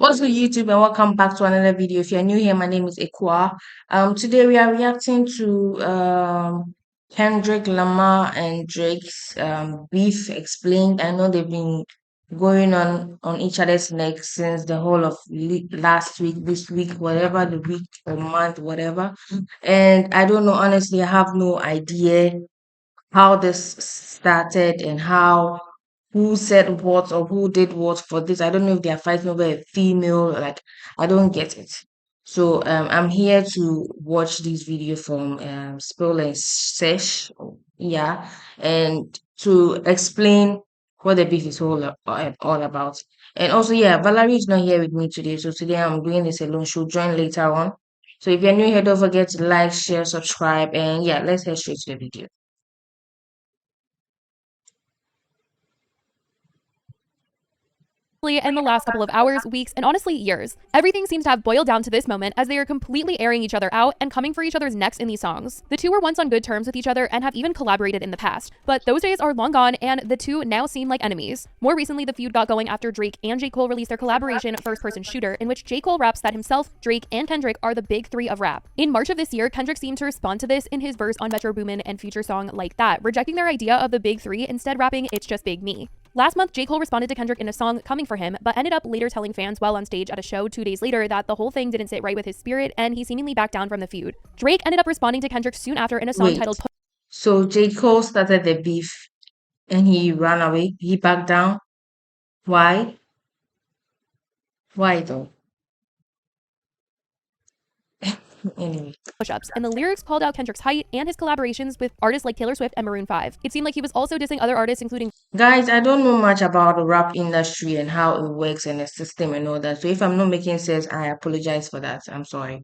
What's good, YouTube, and welcome back to another video. If you're new here, my name is Ekwa. Today we are reacting to Kendrick Lamar and Drake's beef explained. I know they've been going on each other's neck since the whole of last week, this week, whatever the week or month, whatever. And I don't know, honestly, I have no idea how this started and how who said what or who did what for this. I don't know if they are fighting over a female. Like, I don't get it. So I'm here to watch this video from Spill and Sesh, yeah, and to explain what the beef is all about. And also, yeah, Valerie is not here with me today, so today I'm doing this alone. She'll join later on. So if you're new here, don't forget to like, share, subscribe, and yeah, let's head straight to the video. In the last couple of hours, weeks, and honestly years. Everything seems to have boiled down to this moment as they are completely airing each other out and coming for each other's necks in these songs. The two were once on good terms with each other and have even collaborated in the past, but those days are long gone and the two now seem like enemies. More recently, the feud got going after Drake and J. Cole released their collaboration First Person Shooter, in which J. Cole raps that himself, Drake, and Kendrick are the big three of rap. In March of this year, Kendrick seemed to respond to this in his verse on Metro Boomin and Future song Like That, rejecting their idea of the big three, instead rapping It's Just Big Me. Last month, J. Cole responded to Kendrick in a song Coming for Him, but ended up later telling fans while on stage at a show 2 days later that the whole thing didn't sit right with his spirit and he seemingly backed down from the feud. Drake ended up responding to Kendrick soon after in a song Wait, titled so J. Cole started the beef and he ran away. He backed down. Why? Why though? Anyway. Push-Ups, and the lyrics called out Kendrick's height and his collaborations with artists like Taylor Swift and Maroon 5. It seemed like he was also dissing other artists including Guys, I don't know much about the rap industry and how it works and the system and all that. So if I'm not making sense, I apologize for that. I'm sorry.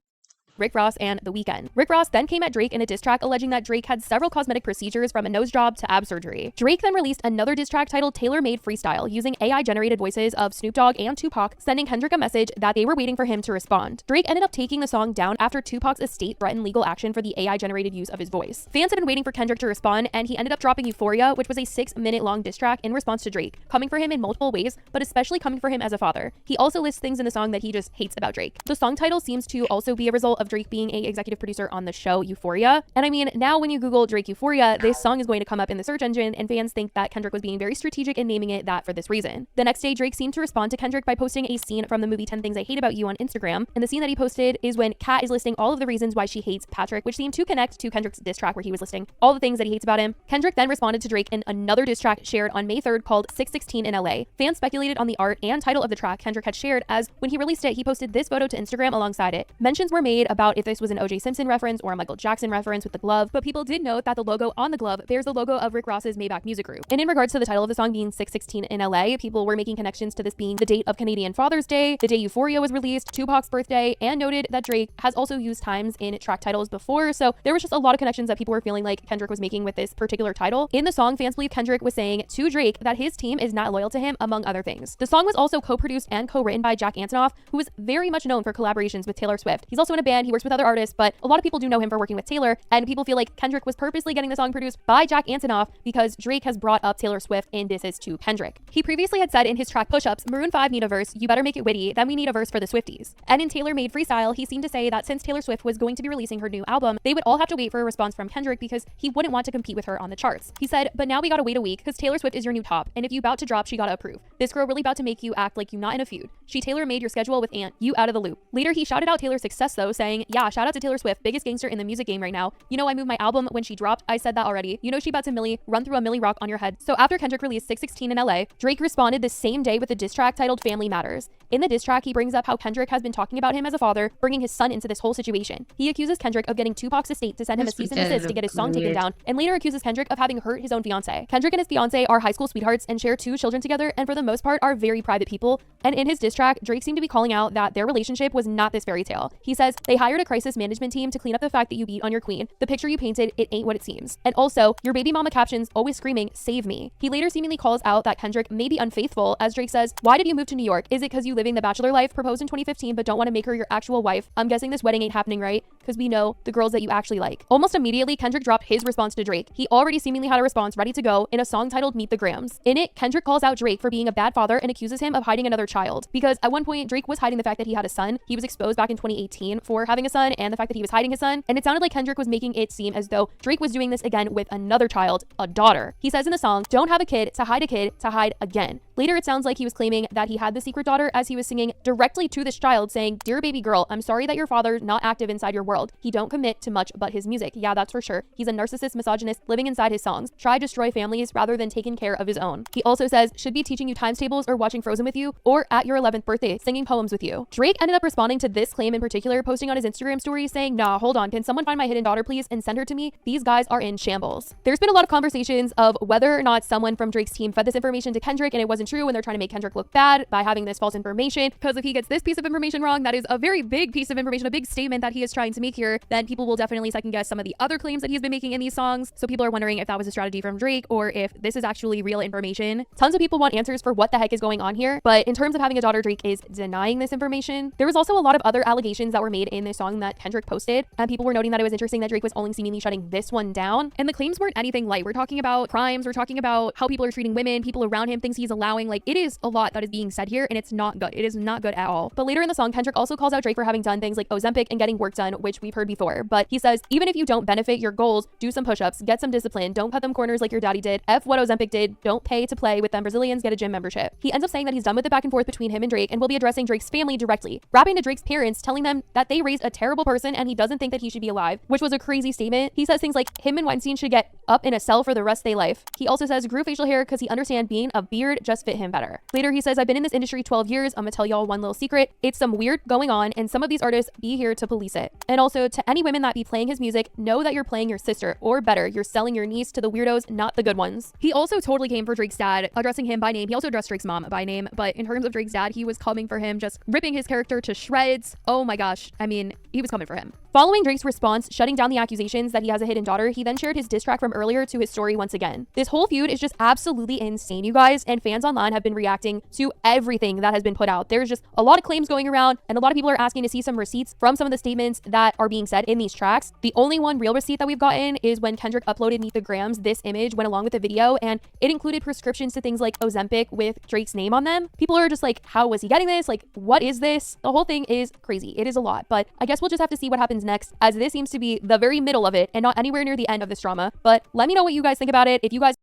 Rick Ross and The Weeknd. Rick Ross then came at Drake in a diss track alleging that Drake had several cosmetic procedures from a nose job to ab surgery. Drake then released another diss track titled Tailor Made Freestyle using AI-generated voices of Snoop Dogg and Tupac, sending Kendrick a message that they were waiting for him to respond. Drake ended up taking the song down after Tupac's estate threatened legal action for the AI-generated use of his voice. Fans had been waiting for Kendrick to respond, and he ended up dropping Euphoria, which was a 6-minute-long diss track in response to Drake, coming for him in multiple ways, but especially coming for him as a father. He also lists things in the song that he just hates about Drake. The song title seems to also be a result of Drake being a executive producer on the show Euphoria. And I mean, now when you Google Drake Euphoria, this song is going to come up in the search engine, and fans think that Kendrick was being very strategic in naming it that for this reason. The next day, Drake seemed to respond to Kendrick by posting a scene from the movie 10 Things I Hate About You on Instagram. And the scene that he posted is when Kat is listing all of the reasons why she hates Patrick, which seemed to connect to Kendrick's diss track where he was listing all the things that he hates about him. Kendrick then responded to Drake in another diss track shared on May 3rd called 616 in LA. Fans speculated on the art and title of the track Kendrick had shared, as when he released it, he posted this photo to Instagram alongside it. Mentions were made about if this was an O.J. Simpson reference or a Michael Jackson reference with the glove, but people did note that the logo on the glove bears the logo of Rick Ross's Maybach Music Group. And in regards to the title of the song being 616 in LA, people were making connections to this being the date of Canadian Father's Day, the day Euphoria was released, Tupac's birthday, and noted that Drake has also used times in track titles before, so there was just a lot of connections that people were feeling like Kendrick was making with this particular title. In the song, fans believe Kendrick was saying to Drake that his team is not loyal to him, among other things. The song was also co-produced and co-written by Jack Antonoff, who is very much known for collaborations with Taylor Swift. He's also in a band, he works with other artists, but a lot of people do know him for working with Taylor, and people feel like Kendrick was purposely getting the song produced by Jack Antonoff because Drake has brought up Taylor Swift in disses to Kendrick. He previously had said in his track Push-Ups, Maroon 5 need a verse, you better make it witty, then we need a verse for the Swifties. And in Taylor Made Freestyle, he seemed to say that since Taylor Swift was going to be releasing her new album, they would all have to wait for a response from Kendrick because he wouldn't want to compete with her on the charts. He said, but now we gotta wait a week because Taylor Swift is your new top, and if you bout to drop, she gotta approve. This girl really bout to make you act like you not in a feud. She Taylor made your schedule with Ant, you out of the loop. Later, he shouted out Taylor's success though, saying, yeah, shout out to Taylor Swift, biggest gangster in the music game right now. You know, I moved my album when she dropped. I said that already. You know she about to run through a milli rock on your head. So after Kendrick released 616 in LA, Drake responded the same day with a diss track titled Family Matters. In the diss track, he brings up how Kendrick has been talking about him as a father, bringing his son into this whole situation. He accuses Kendrick of getting Tupac's estate to send him a cease and desist to get his song taken down, and later accuses Kendrick of having hurt his own fiance. Kendrick and his fiance are high school sweethearts and share 2 children together, and for the most part are very private people. And in his diss track, Drake seemed to be calling out that their relationship was not this fairy tale. He says they hired a crisis management team to clean up the fact that you beat on your queen. The picture you painted, it ain't what it seems. And also, your baby mama captions always screaming, save me. He later seemingly calls out that Kendrick may be unfaithful, as Drake says, why did you move to New York? Is it because you living the bachelor life, proposed in 2015, but don't want to make her your actual wife? I'm guessing this wedding ain't happening, right? Because we know the girls that you actually like. Almost immediately, Kendrick dropped his response to Drake. He already seemingly had a response ready to go in a song titled Meet the Grams. In it, Kendrick calls out Drake for being a bad father and accuses him of hiding another child. Because at one point, Drake was hiding the fact that he had a son. He was exposed back in 2018 for having a son and the fact that he was hiding his son. And it sounded like Kendrick was making it seem as though Drake was doing this again with another child, a daughter. He says in the song, don't have a kid to hide again. Later, it sounds like he was claiming that he had the secret daughter as he was singing directly to this child saying, dear baby girl, I'm sorry that your father's not active inside your world. He don't commit to much but his music. Yeah, that's for sure. He's a narcissist misogynist living inside his songs. Try destroy families rather than taking care of his own. He also says, should be teaching you times tables or watching Frozen with you or at your 11th birthday singing poems with you. Drake ended up responding to this claim in particular, posting on his Instagram story saying, nah, hold on. Can someone find my hidden daughter please and send her to me? These guys are in shambles. There's been a lot of conversations of whether or not someone from Drake's team fed this information to Kendrick and it wasn't true and they're trying to make Kendrick look bad by having this false information, because if he gets this piece of information wrong, that is a very big piece of information, a big statement that he is trying to make here, then people will definitely second guess some of the other claims that he's been making in these songs. So people are wondering if that was a strategy from Drake or if this is actually real information. Tons of people want answers for what the heck is going on here, but in terms of having a daughter, Drake is denying this information. There was also a lot of other allegations that were made in this song that Kendrick posted, and people were noting that it was interesting that Drake was only seemingly shutting this one down, and the claims weren't anything light. We're talking about crimes, we're talking about how people are treating women, people around him, things he's allowing. Like, it is a lot that is being said here, and it's not good. It is not good at all. But later in the song, Kendrick also calls out Drake for having done things like Ozempic and getting work done, which we've heard before. But he says, even if you don't benefit your goals, do some push-ups, get some discipline, don't cut them corners like your daddy did. F what Ozempic did, don't pay to play with them Brazilians, get a gym membership. He ends up saying that he's done with the back and forth between him and Drake and will be addressing Drake's family directly, rapping to Drake's parents, telling them that they raised a terrible person and he doesn't think that he should be alive, which was a crazy statement. He says things like him and Weinstein should get up in a cell for the rest of their life. He also says grew facial hair because he understands being a beard just fit him better. Later, he says, I've been in this industry 12 years. I'm gonna tell y'all one little secret. It's some weird going on and some of these artists be here to police it. And also to any women that be playing his music, know that you're playing your sister, or better, you're selling your niece to the weirdos, not the good ones. He also totally came for Drake's dad, addressing him by name. He also addressed Drake's mom by name, but in terms of Drake's dad, he was coming for him, just ripping his character to shreds. Oh my gosh. I mean, he was coming for him. Following Drake's response, shutting down the accusations that he has a hidden daughter, he then shared his diss track from earlier to his story once again. This whole feud is just absolutely insane, you guys, and fans online have been reacting to everything that has been put out. There's just a lot of claims going around, and a lot of people are asking to see some receipts from some of the statements that are being said in these tracks. The only one real receipt that we've gotten is when Kendrick uploaded Meet the Grams. This image went along with the video, and it included prescriptions to things like Ozempic with Drake's name on them. People are just like, how was he getting this? Like, what is this? The whole thing is crazy. It is a lot, but I guess we'll just have to see what happens next, as this seems to be the very middle of it and not anywhere near the end of this drama. But let me know what you guys think about it. If you guys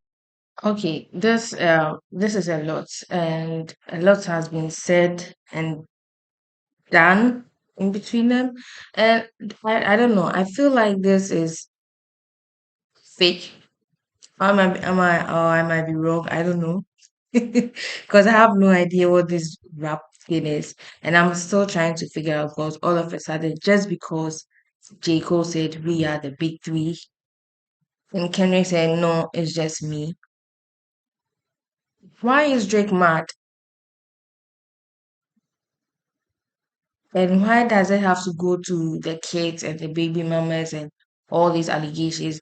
Okay, this is a lot, and a lot has been said and done in between them, and I don't know. I feel like this is fake. Or I might be wrong. I don't know, because I have no idea what this rap thing is, and I'm still trying to figure out. Because all of a sudden, just because J Cole said we are the big three, and Kendrick said no, it's just me. Why is Drake mad? And why does it have to go to the kids and the baby mamas and all these allegations?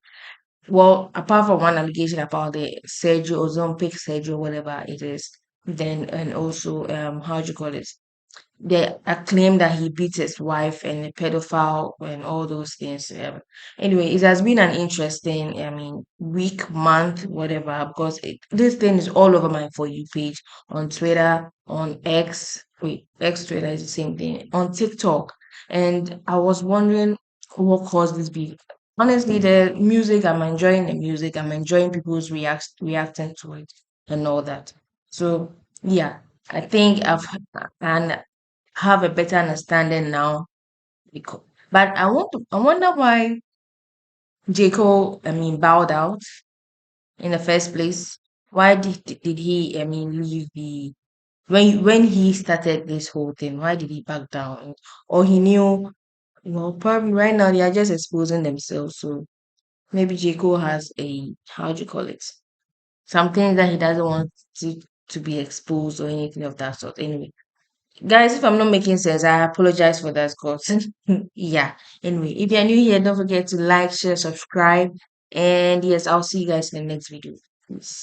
Well, apart from one allegation about the surgery, Ozempic surgery, whatever it is, then and also how do you call it? The claim that he beat his wife and a pedophile and all those things. Anyway, it has been an interesting, I mean, week, month, whatever, because this thing is all over my For You page on Twitter, on X. Wait, X Twitter is the same thing, on TikTok. And I was wondering what caused this beef. Honestly, the music, I'm enjoying the music. I'm enjoying people's reacting to it and all that. So, yeah, I think and have a better understanding now. Because, but I wonder why J. Cole, I mean, bowed out in the first place. Why did he, I mean, leave the when he started this whole thing? Why did he back down? Or he knew, well, probably right now they are just exposing themselves. So maybe J. Cole has a, how do you call it? Something that he doesn't want to be exposed or anything of that sort. Anyway, Guys, if I'm not making sense, I apologize for that, cause yeah. Anyway, if you're new here, don't forget to like, share, subscribe, and yes, I'll see you guys in the next video. Peace.